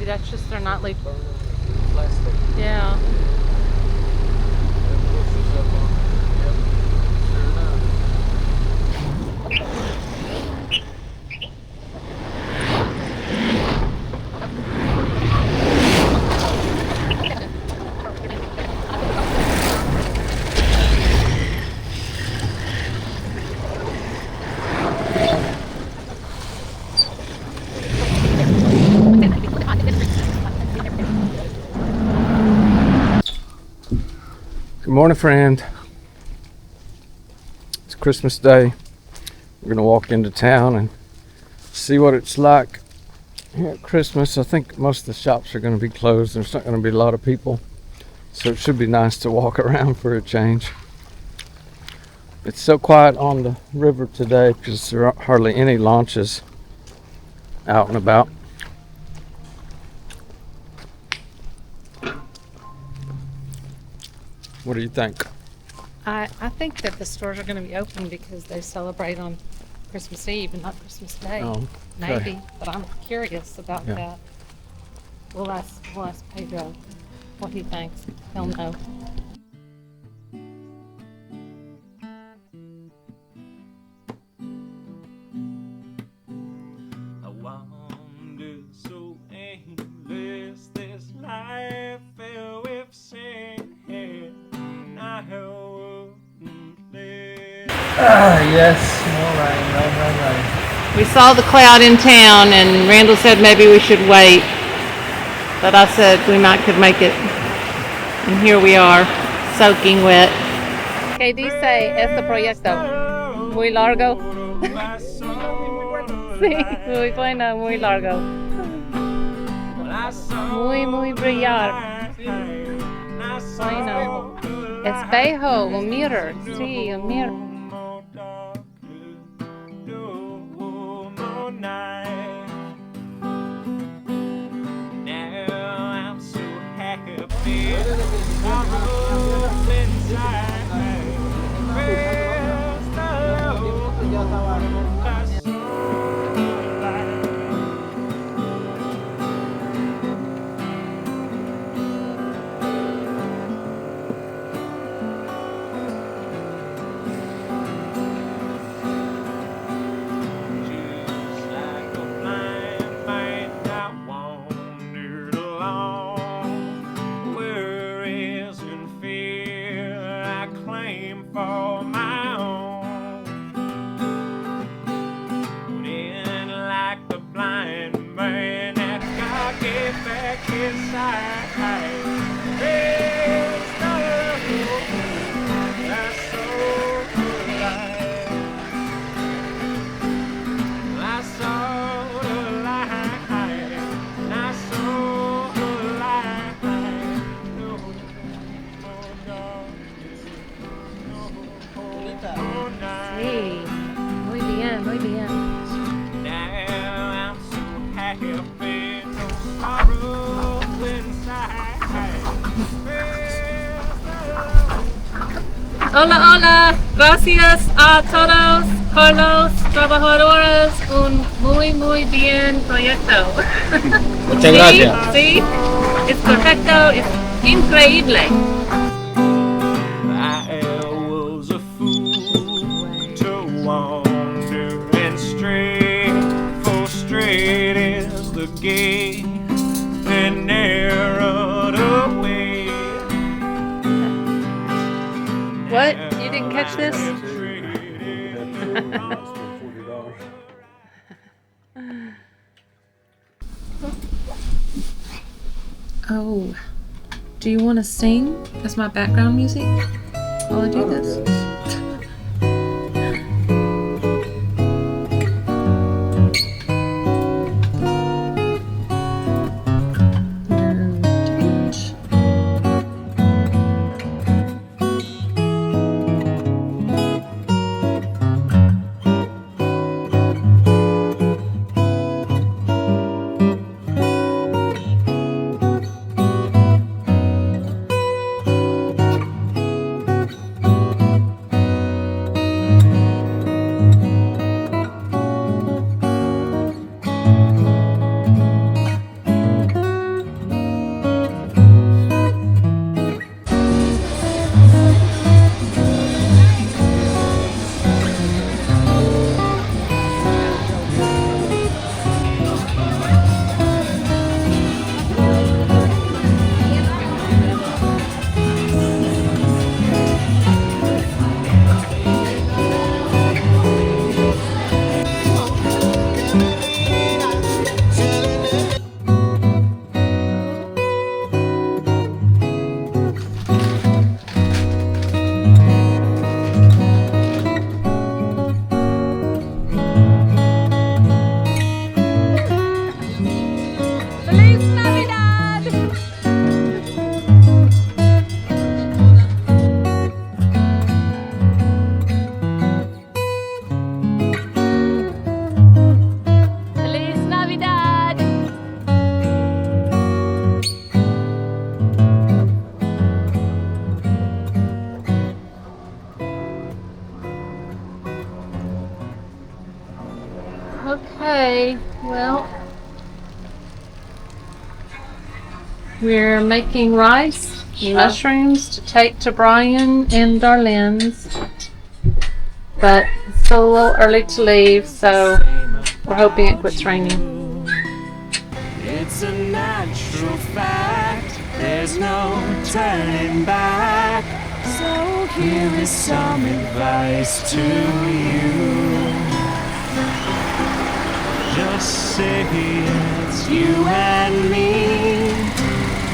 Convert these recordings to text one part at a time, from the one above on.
maybe that's just their nightly. Plastic. Yeah. Good morning, friend. It's Christmas Day. We're gonna walk into town and see what it's like here at Christmas. I think most of the shops are gonna be closed. There's not gonna be a lot of people, so it should be nice to walk around for a change. It's so quiet on the river today because there aren't hardly any launches out and about. What do you think? I think that the stores are going to be open because they celebrate on Christmas Eve and not Christmas Day. Oh, okay. Maybe, but I'm curious about Yeah. that. We'll ask Pedro what he thinks. He'll know. I wander so aimless, this life fell with sin, and I wouldn't let. Yes, more rain. We saw the cloud in town, and Randall said maybe we should wait. But I said we might could make it. And here we are, soaking wet. ¿Qué dice este proyecto? Muy largo. Sí, muy bueno, muy largo. Muy brillar. Bueno. Espejo, un mirror. Sí, un mirror. Sí, muy bien, muy bien. Hola, hola. Gracias a todos por los trabajadores. Un muy bien proyecto. Muchas gracias. Sí, es perfecto, es increíble. I was a fool to wander and stray, for straight is the gate and narrow the way. What? You didn't catch this? Oh, do you want to sing as my background music while I do this? Okay, well, we're making rice and mushrooms to take to Brian and Darlene's, but it's still a little early to leave, so we're hoping it quits raining. It's a natural fact, there's no turning back. So here is some advice to you. Just say it's you and me,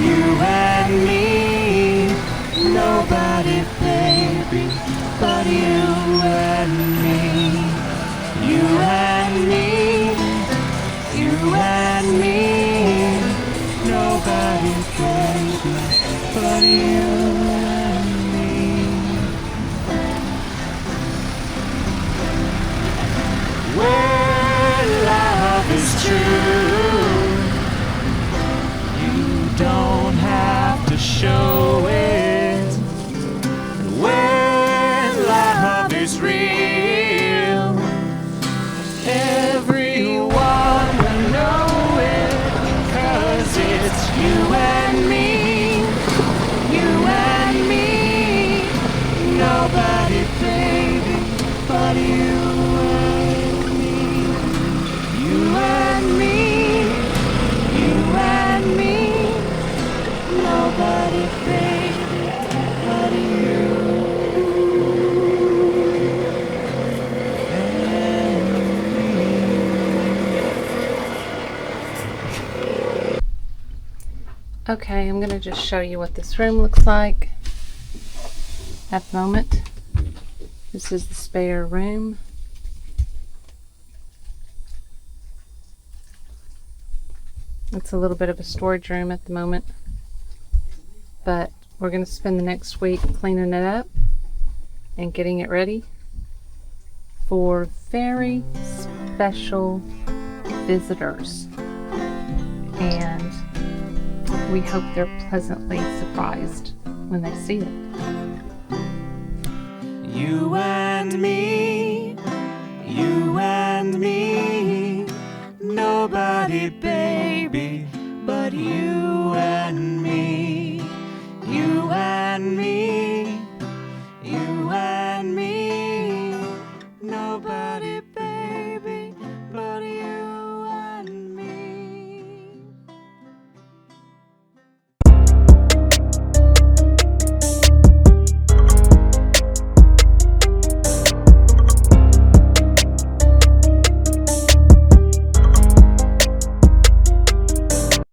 you and me. Nobody, baby, but you and me. You and me, you and me. Nobody, baby, but you and me. When love is true, you don't have to show it. When love is real, everyone will know it. 'Cause it's you and me, you and me. Nobody, baby, but you and me. You and me, you and me. Nobody, baby, but you Okay, I'm gonna just show you what this room looks like at the moment. This is the spare room. It's a little bit of a storage room at the moment, but we're going to spend the next week cleaning it up and getting it ready for very special visitors, and we hope they're pleasantly surprised when they see it. You and me, you and me. Nobody, baby, but you